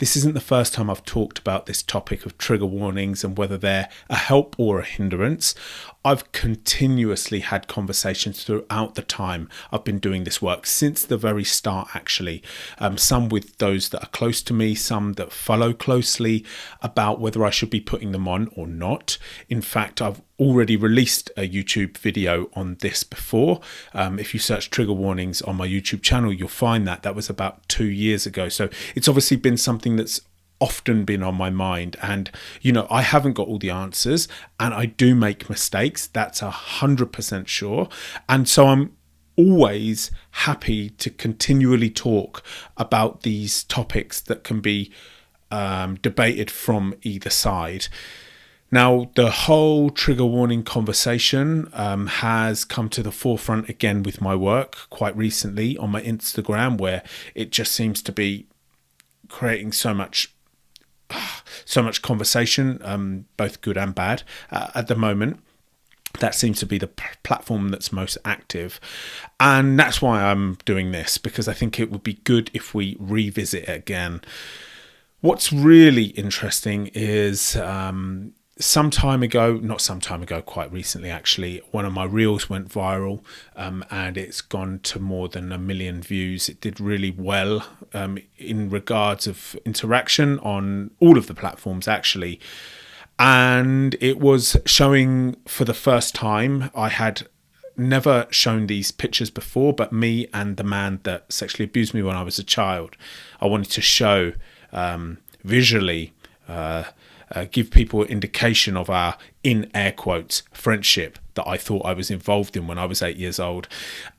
This isn't the first time I've talked about this topic of trigger warnings and whether they're a help or a hindrance. I've continuously had conversations throughout the time I've been doing this work, since the very start actually. Some with those that are close to me, some that follow closely, about whether I should be putting them on or not. In fact, I've already released a YouTube video on this before. If you search trigger warnings on my YouTube channel, you'll find that was about 2 years ago. So it's obviously been something that's often been on my mind, and I haven't got all the answers, and I do make mistakes. That's 100% sure. And so I'm always happy to continually talk about these topics that can be debated from either side. Now, the whole trigger warning conversation has come to the forefront again with my work quite recently on my Instagram, where it just seems to be creating so much conversation, both good and bad, at the moment. That seems to be the platform that's most active. And that's why I'm doing this, because I think it would be good if we revisit it again. What's really interesting is quite recently actually, one of my reels went viral, and it's gone to more than 1 million views. It did really well in regards of interaction on all of the platforms actually. And it was showing for the first time. I had never shown these pictures before, but me and the man that sexually abused me when I was a child, I wanted to show visually, give people an indication of our, in air quotes, friendship that I thought I was involved in when I was 8 years old.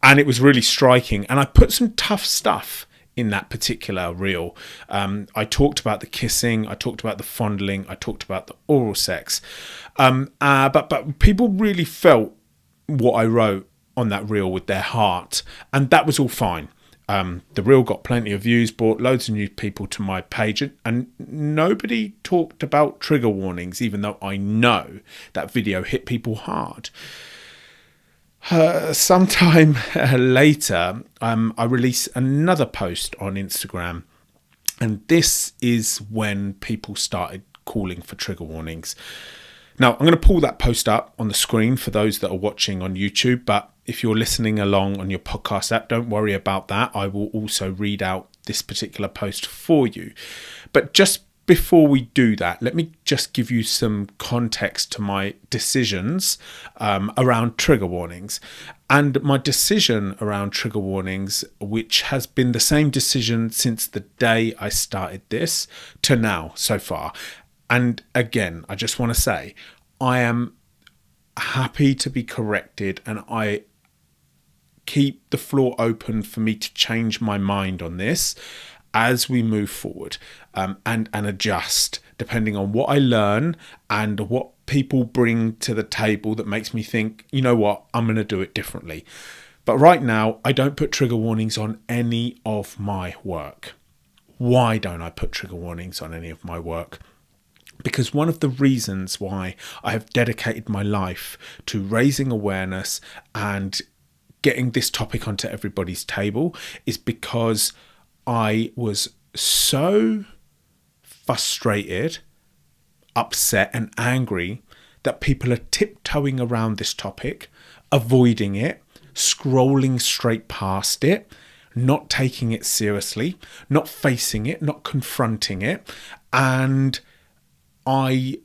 And it was really striking. And I put some tough stuff in that particular reel. I talked about the kissing, I talked about the fondling, I talked about the oral sex. But people really felt what I wrote on that reel with their heart. And that was all fine. The reel got plenty of views, brought loads of new people to my page, and nobody talked about trigger warnings, even though I know that video hit people hard. Sometime later, I released another post on Instagram, and this is when people started calling for trigger warnings. Now, I'm going to pull that post up on the screen for those that are watching on YouTube, but if you're listening along on your podcast app, don't worry about that. I will also read out this particular post for you. But just before we do that, let me just give you some context to my decisions around trigger warnings. And my decision around trigger warnings, which has been the same decision since the day I started this to now so far. And again, I just want to say, I am happy to be corrected, and I keep the floor open for me to change my mind on this as we move forward, and adjust depending on what I learn and what people bring to the table that makes me think, you know what, I'm going to do it differently. But right now, I don't put trigger warnings on any of my work. Why don't I put trigger warnings on any of my work? Because one of the reasons why I have dedicated my life to raising awareness and getting this topic onto everybody's table is because I was so frustrated, upset and angry that people are tiptoeing around this topic, avoiding it, scrolling straight past it, not taking it seriously, not facing it, not confronting it. And I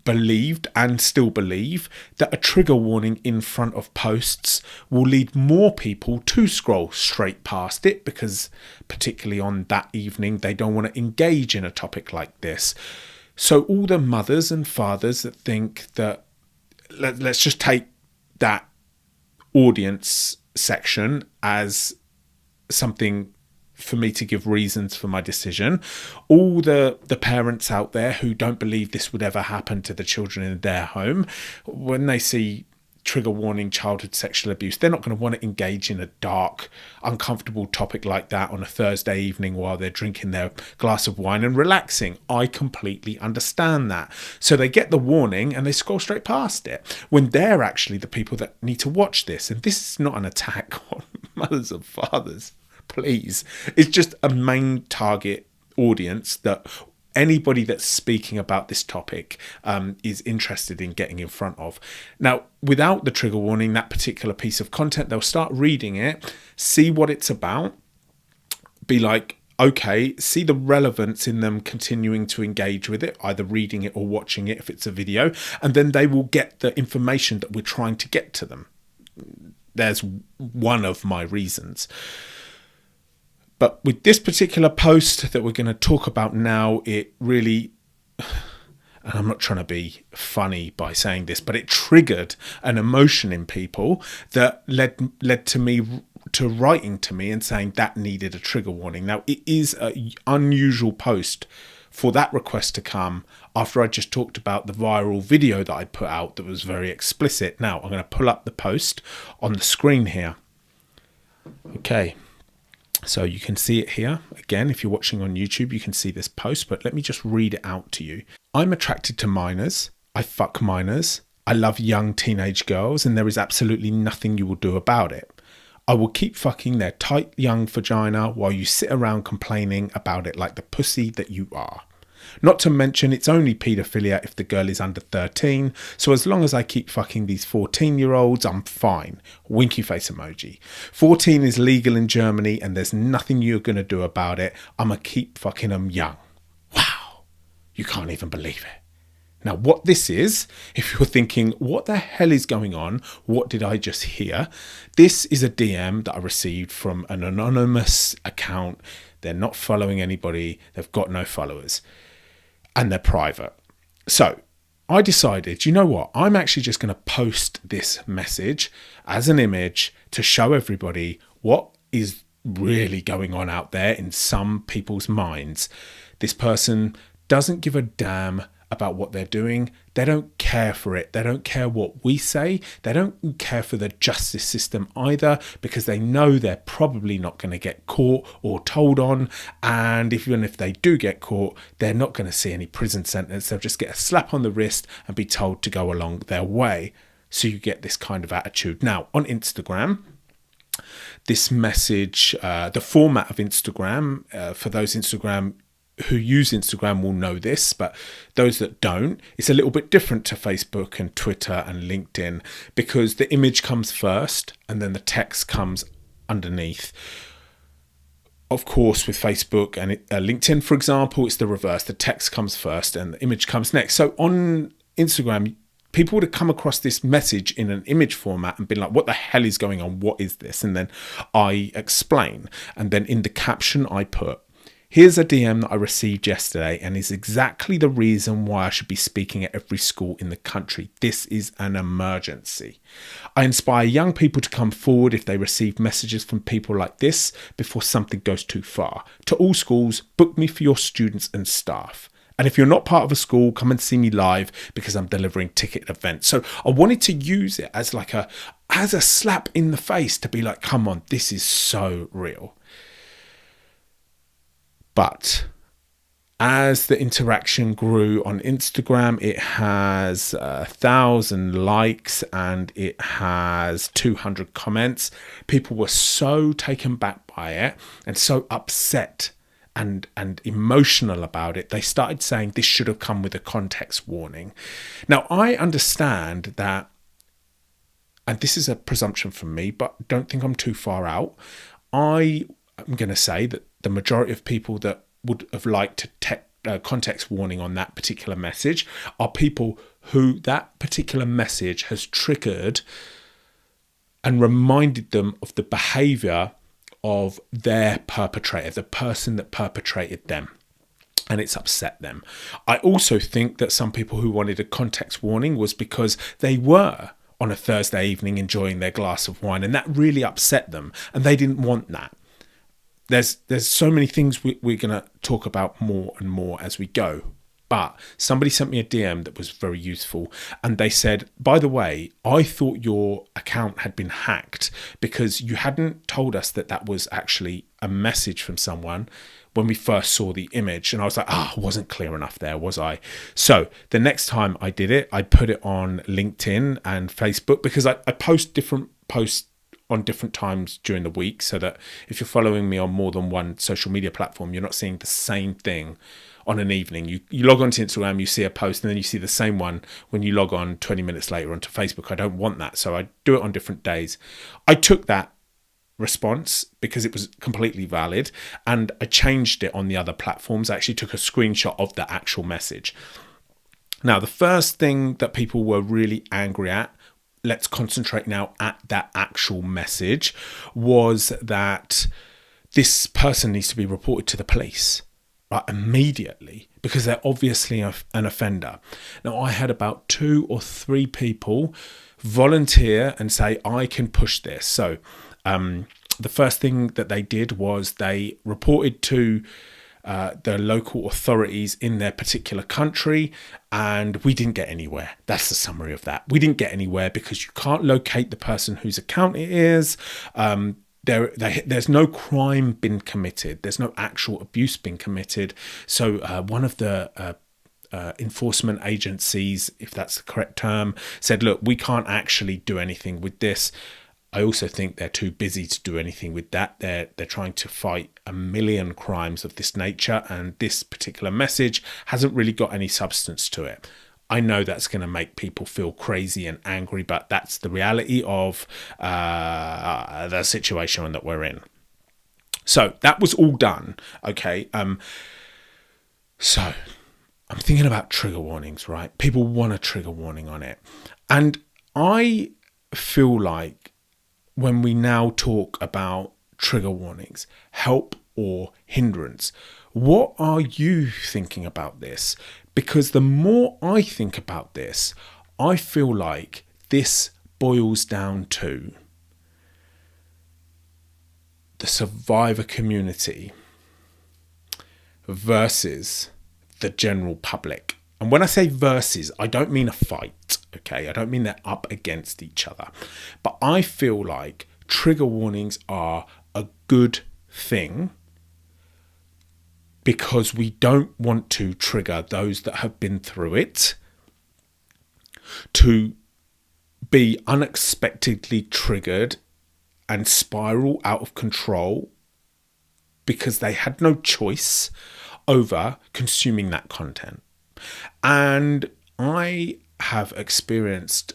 believed and still believe that a trigger warning in front of posts will lead more people to scroll straight past it, because particularly on that evening, they don't want to engage in a topic like this. So all the mothers and fathers that think that, let's just take that audience section as something for me to give reasons for my decision. All the parents out there who don't believe this would ever happen to the children in their home, when they see trigger warning childhood sexual abuse, they're not going to want to engage in a dark, uncomfortable topic like that on a Thursday evening while they're drinking their glass of wine and relaxing. I completely understand that. So they get the warning and they scroll straight past it, when they're actually the people that need to watch this. And this is not an attack on mothers and fathers, please. It's just a main target audience that anybody that's speaking about this topic is interested in getting in front of. Now, without the trigger warning, that particular piece of content, they'll start reading it, see what it's about, be like, okay, see the relevance in them continuing to engage with it, either reading it or watching it if it's a video, and then they will get the information that we're trying to get to them. There's one of my reasons. But with this particular post that we're going to talk about now, it really, and I'm not trying to be funny by saying this, but it triggered an emotion in people that led to me to writing to me and saying that needed a trigger warning. Now, it is an unusual post for that request to come after I just talked about the viral video that I put out that was very explicit. Now, I'm going to pull up the post on the screen here. Okay. So you can see it here. Again, if you're watching on YouTube, you can see this post, but let me just read it out to you. I'm attracted to minors. I fuck minors. I love young teenage girls, and there is absolutely nothing you will do about it. I will keep fucking their tight young vagina while you sit around complaining about it like the pussy that you are. Not to mention it's only paedophilia if the girl is under 13, so as long as I keep fucking these 14-year-olds, I'm fine. Winky face emoji. 14 is legal in Germany and there's nothing you're going to do about it. I'ma keep fucking them young. Wow. You can't even believe it. Now, what this is, if you're thinking, what the hell is going on? What did I just hear? This is a DM that I received from an anonymous account. They're not following anybody. They've got no followers. And they're private. So I decided, you know what? I'm actually just going to post this message as an image to show everybody what is really going on out there in some people's minds. This person doesn't give a damn about what they're doing. They don't care for it. They don't care what we say. They don't care for the justice system either, because they know they're probably not going to get caught or told on. And even if they do get caught, they're not going to see any prison sentence. They'll just get a slap on the wrist and be told to go along their way. So you get this kind of attitude. Now, on Instagram, this message, the format of Instagram, for those Instagram who use Instagram will know this, but those that don't, it's a little bit different to Facebook and Twitter and LinkedIn, because the image comes first and then the text comes underneath. Of course, with Facebook and LinkedIn, for example, it's the reverse. The text comes first and the image comes next. So on Instagram, people would have come across this message in an image format and been like, what the hell is going on? What is this? And then I explain. And then in the caption, I put, here's a DM that I received yesterday and is exactly the reason why I should be speaking at every school in the country. This is an emergency. I inspire young people to come forward if they receive messages from people like this before something goes too far. To all schools, book me for your students and staff. And if you're not part of a school, come and see me live because I'm delivering ticket events. So I wanted to use it as a slap in the face to be like, come on, this is so real. But as the interaction grew on Instagram, it has 1,000 likes and it has 200 comments. People were so taken back by it and so upset and emotional about it. They started saying this should have come with a context warning. Now, I understand that, and this is a presumption from me, but don't think I'm too far out. I'm going to say that the majority of people that would have liked context warning on that particular message are people who that particular message has triggered and reminded them of the behaviour of their perpetrator, the person that perpetrated them, and it's upset them. I also think that some people who wanted a context warning was because they were on a Thursday evening enjoying their glass of wine and that really upset them and they didn't want that. There's so many things we're going to talk about more and more as we go. But somebody sent me a DM that was very useful. And they said, by the way, I thought your account had been hacked because you hadn't told us that that was actually a message from someone when we first saw the image. And I was like, I wasn't clear enough there, was I? So the next time I did it, I put it on LinkedIn and Facebook because I post different posts on different times during the week, so that if you're following me on more than one social media platform, you're not seeing the same thing on an evening. You log onto Instagram, you see a post, and then you see the same one when you log on 20 minutes later onto Facebook. I don't want that, so I do it on different days. I took that response because it was completely valid, and I changed it on the other platforms. I actually took a screenshot of the actual message. Now, the first thing that people were really angry at, let's concentrate now at that actual message, was that this person needs to be reported to the police, right, immediately, because they're obviously an offender. Now, I had about 2 or 3 people volunteer and say, I can push this. So the first thing that they did was they reported to the local authorities in their particular country, and we didn't get anywhere. That's the summary of that. We didn't get anywhere because you can't locate the person whose account it is. There's no crime been committed. There's no actual abuse been committed. So one of the enforcement agencies, if that's the correct term, said, look, we can't actually do anything with this. I also think they're too busy to do anything with that. They're trying to fight a million crimes of this nature, and this particular message hasn't really got any substance to it. I know that's going to make people feel crazy and angry, but that's the reality of the situation that we're in. So that was all done. Okay. So I'm thinking about trigger warnings, right? People want a trigger warning on it. And I feel like when we now talk about trigger warnings, help or hindrance, what are you thinking about this? Because the more I think about this, I feel like this boils down to the survivor community versus the general public. And when I say versus, I don't mean a fight, okay? I don't mean they're up against each other. But I feel like trigger warnings are a good thing because we don't want to trigger those that have been through it to be unexpectedly triggered and spiral out of control because they had no choice over consuming that content. And I have experienced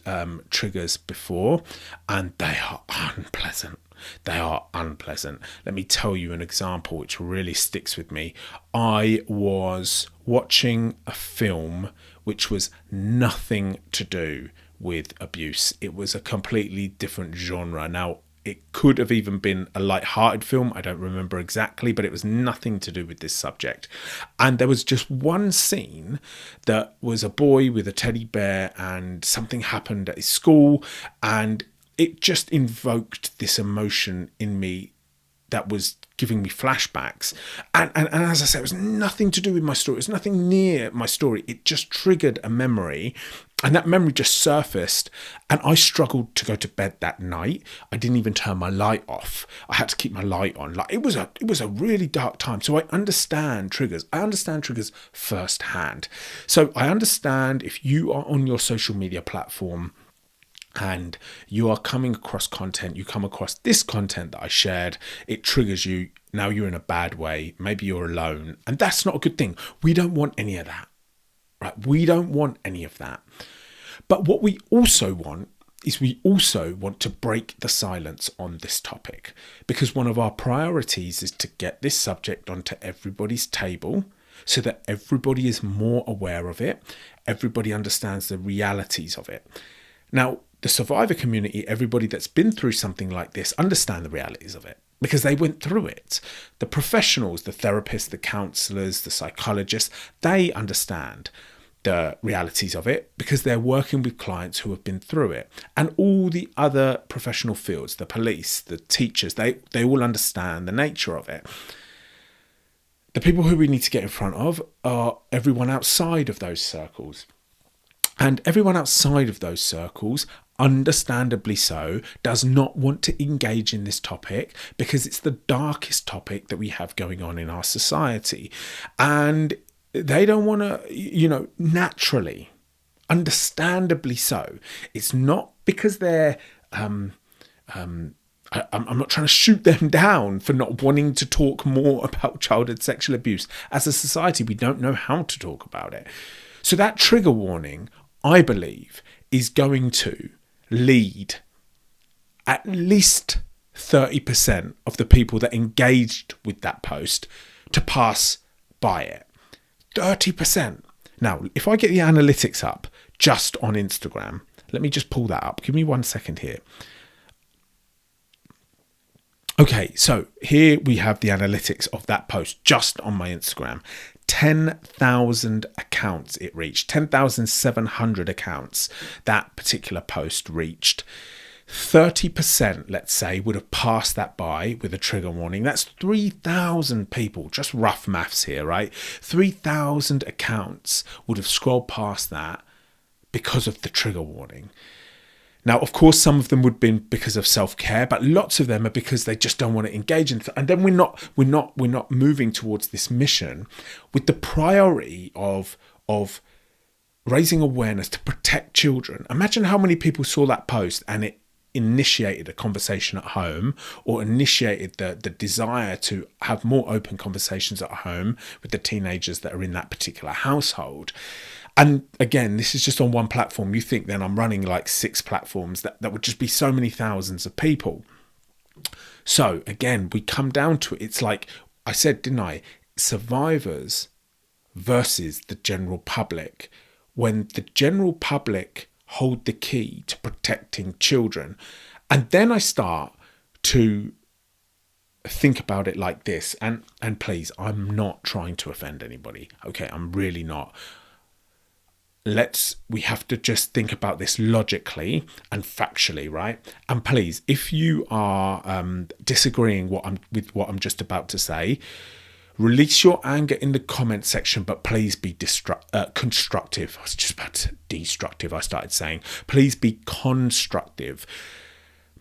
triggers before, and they are unpleasant. They are unpleasant. Let me tell you an example which really sticks with me. I was watching a film which was nothing to do with abuse. It was a completely different genre. Now, it could have even been a light-hearted film. I don't remember exactly, but it was nothing to do with this subject. And there was just one scene that was a boy with a teddy bear, and something happened at his school, and it just invoked this emotion in me that was giving me flashbacks. And as I said, it was nothing to do with my story. It was nothing near my story. It just triggered a memory, and that memory just surfaced, and I struggled to go to bed that night. I didn't even turn my light off. I had to keep my light on. Like it was a really dark time. So I understand triggers. I understand triggers firsthand. So I understand if you are on your social media platform and you are coming across content, you come across this content that I shared, it triggers you. Now you're in a bad way. Maybe you're alone, and that's not a good thing. We don't want any of that, right? We don't want any of that. But what we also want is we also want to break the silence on this topic, because one of our priorities is to get this subject onto everybody's table so that everybody is more aware of it. Everybody understands the realities of it. Now, the survivor community, everybody that's been through something like this, understand the realities of it because they went through it. The professionals, the therapists, the counselors, the psychologists, they understand the realities of it because they're working with clients who have been through it. And all the other professional fields, the police, the teachers, they all understand the nature of it. The people who we need to get in front of are everyone outside of those circles. And everyone outside of those circles, understandably so, does not want to engage in this topic because it's the darkest topic that we have going on in our society. And they don't want to, naturally, understandably so. It's not because they're I'm not trying to shoot them down for not wanting to talk more about childhood sexual abuse. As a society, we don't know how to talk about it. So that trigger warning, I believe, is going to lead at least 30% of the people that engaged with that post to pass by it. 30%. Now, if I get the analytics up just on Instagram, let me just pull that up. Give me 1 second here. Okay, so here we have the analytics of that post just on my Instagram. 10,000 accounts it reached. 10,700 accounts that particular post reached. 30%, let's say, would have passed that by with a trigger warning. That's 3,000 people, just rough maths here, right? 3,000 accounts would have scrolled past that because of the trigger warning. Now, of course, some of them would have been because of self-care, but lots of them are because they just don't want to engage in. And then we're not moving towards this mission with the priority of raising awareness to protect children. Imagine how many people saw that post and it initiated a conversation at home, or initiated the desire to have more open conversations at home with the teenagers that are in that particular household. And again, this is just on one platform. You think then I'm running like 6 platforms, that would just be so many thousands of people. So again, we come down to it. It's like I said, didn't I? Survivors versus the general public. When the general public hold the key to protecting children, and then I start to think about it like this, and please, I'm not trying to offend anybody. Okay, I'm really not. We have to just think about this logically and factually, right? And please, if you are disagreeing with what I'm just about to say, release your anger in the comment section, but please be constructive. I was just about to destructive, I started saying. Please be constructive.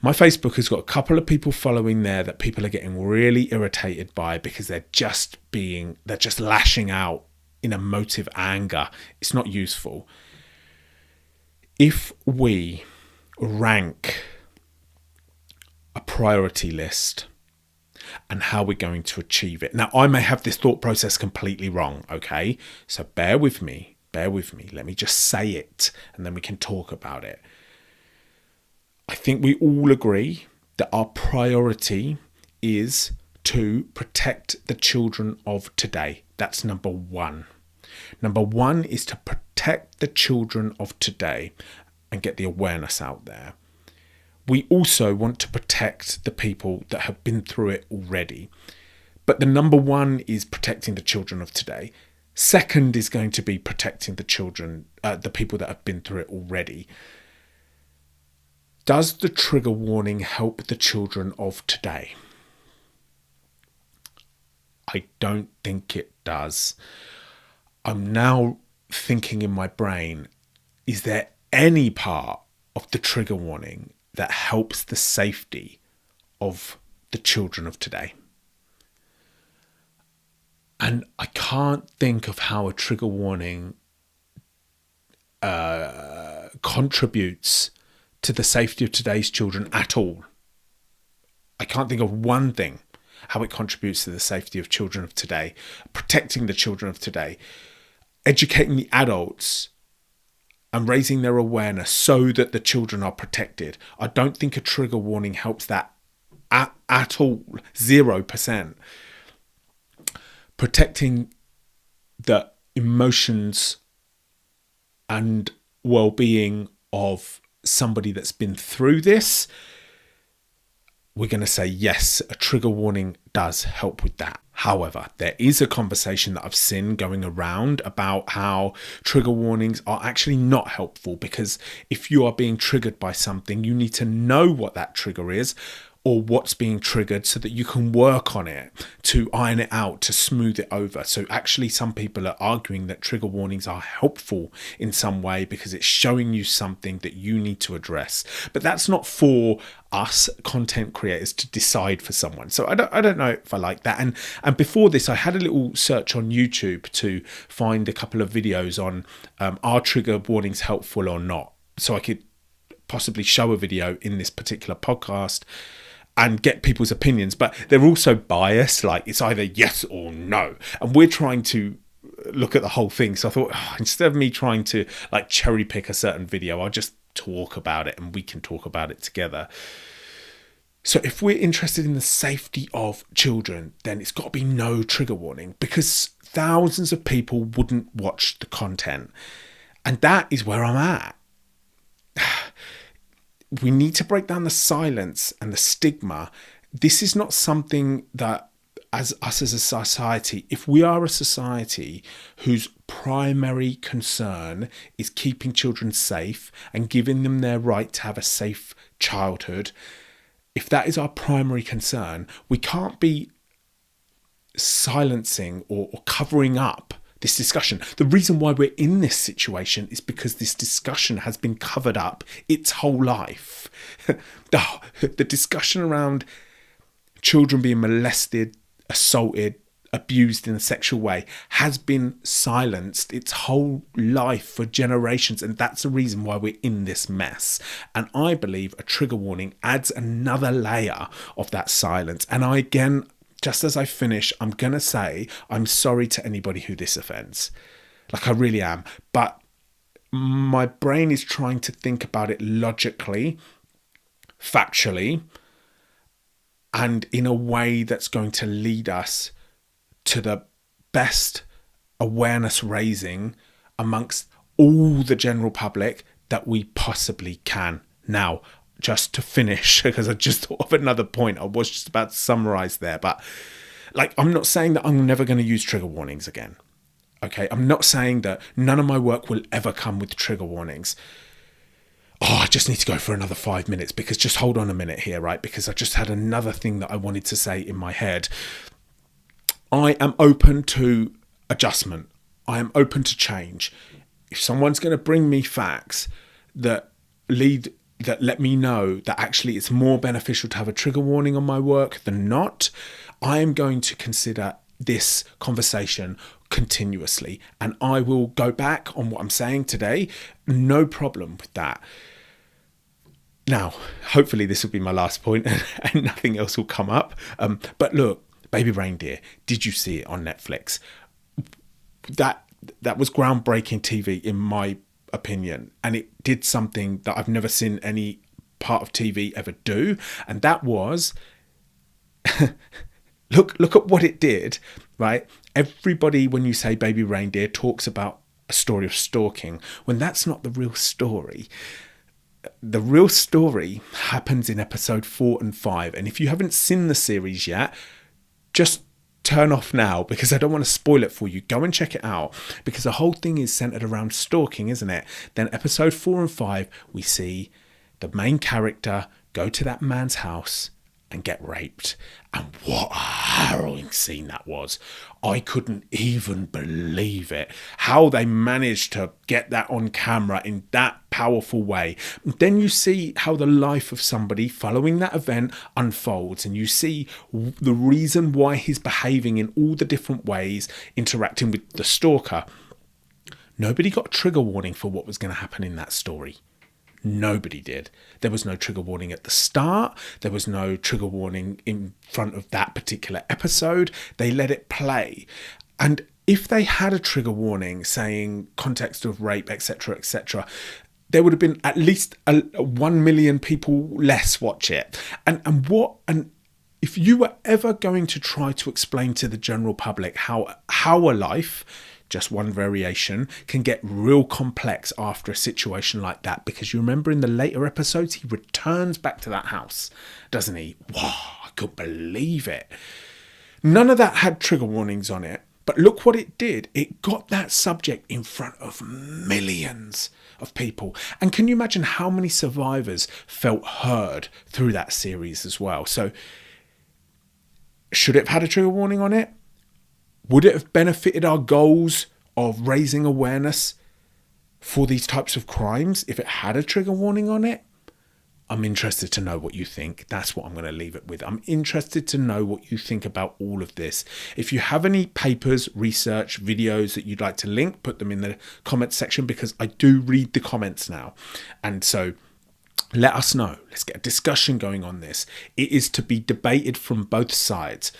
My Facebook has got a couple of people following there that people are getting really irritated by because they're just lashing out in emotive anger. It's not useful. If we rank a priority list and how we're going to achieve it. Now, I may have this thought process completely wrong, okay? So bear with me. Let me just say it, and then we can talk about it. I think we all agree that our priority is to protect the children of today. That's number one. Number one is to protect the children of today and get the awareness out there. We also want to protect the people that have been through it already. But the number one is protecting the children of today. Second is going to be protecting the children, the people that have been through it already. Does the trigger warning help the children of today? I don't think it does. I'm now thinking in my brain, is there any part of the trigger warning that helps the safety of the children of today? And I can't think of how a trigger warning contributes to the safety of today's children at all. I can't think of one thing how it contributes to the safety of children of today, protecting the children of today, educating the adults and raising their awareness so that the children are protected. I don't think a trigger warning helps that at all. 0%. Protecting the emotions and well-being of somebody that's been through this, we're going to say yes, a trigger warning does help with that. However, there is a conversation that I've seen going around about how trigger warnings are actually not helpful, because if you are being triggered by something, you need to know what that trigger is or what's being triggered so that you can work on it, to iron it out, to smooth it over. So actually some people are arguing that trigger warnings are helpful in some way because it's showing you something that you need to address. But that's not for us content creators to decide for someone. So I don't know if I like that. And before this, I had a little search on YouTube to find a couple of videos on are trigger warnings helpful or not, so I could possibly show a video in this particular podcast. and get people's opinions, but they're also biased. Like, it's either yes or no, and we're trying to look at the whole thing. So I thought, instead of me trying to like cherry pick a certain video, I'll just talk about it and we can talk about it together. So if we're interested in the safety of children, then it's got to be no trigger warning, because thousands of people wouldn't watch the content. And that is where I'm at. We need to break down the silence and the stigma. This is not something that, as us as a society, if we are a society whose primary concern is keeping children safe and giving them their right to have a safe childhood, if that is our primary concern, we can't be silencing or covering up this discussion. The reason why we're in this situation is because this discussion has been covered up its whole life. The discussion around children being molested, assaulted, abused in a sexual way has been silenced its whole life for generations, and that's the reason why we're in this mess. And I believe a trigger warning adds another layer of that silence. And just as I finish, I'm going to say I'm sorry to anybody who this offends. Like, I really am. But my brain is trying to think about it logically, factually, and in a way that's going to lead us to the best awareness raising amongst all the general public that we possibly can. Now, just to finish, because I just thought of another point I was just about to summarize there, but like, I'm not saying that I'm never going to use trigger warnings again. Okay, I'm not saying that none of my work will ever come with trigger warnings. I just need to go for another 5 minutes, because just hold on a minute here, right? Because I just had another thing that I wanted to say in my head. I am open to adjustment. I am open to change. If someone's going to bring me facts that let me know that actually it's more beneficial to have a trigger warning on my work than not, I am going to consider this conversation continuously, and I will go back on what I'm saying today. No problem with that. Now, hopefully this will be my last point and nothing else will come up. But look, Baby Reindeer, did you see it on Netflix? That was groundbreaking TV in my opinion, and it did something that I've never seen any part of TV ever do, and that was look at what it did, right? Everybody, when you say Baby Reindeer, talks about a story of stalking, when that's not the real story. The real story happens in episode 4 and 5, and if you haven't seen the series yet, just turn off now, because I don't want to spoil it for you. Go and check it out, because the whole thing is centered around stalking, isn't it? Then episode 4 and 5, we see the main character go to that man's house and get raped. And what a harrowing scene that was. I couldn't even believe it. How they managed to get that on camera in that powerful way. Then you see how the life of somebody following that event unfolds, and you see the reason why he's behaving in all the different ways, interacting with the stalker. Nobody got a trigger warning for what was going to happen in that story. Nobody did. There was no trigger warning at the start. There was no trigger warning in front of that particular episode. They let it play. And if they had a trigger warning saying context of rape, etc., there would have been at least 1 million people less watch it. And if you were ever going to try to explain to the general public how a life, just one variation, can get real complex after a situation like that, because you remember in the later episodes, he returns back to that house, doesn't he? Wow, I couldn't believe it. None of that had trigger warnings on it, but look what it did. It got that subject in front of millions of people. And can you imagine how many survivors felt heard through that series as well? So should it have had a trigger warning on it? Would it have benefited our goals of raising awareness for these types of crimes if it had a trigger warning on it? I'm interested to know what you think. That's what I'm going to leave it with. I'm interested to know what you think about all of this. If you have any papers, research, videos that you'd like to link, put them in the comments section, because I do read the comments now. And so Let us know. Let's get a discussion going on this. It is to be debated from both sides.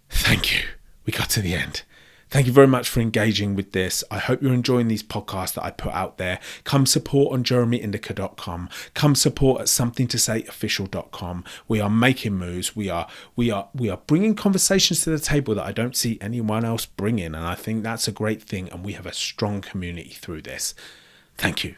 Thank you. We got to the end. Thank you very much for engaging with this. I hope you're enjoying these podcasts that I put out there. Come support on jeremyindica.com. Come support at somethingtosayofficial.com. We are making moves. We are bringing conversations to the table that I don't see anyone else bringing. And I think that's a great thing. And we have a strong community through this. Thank you.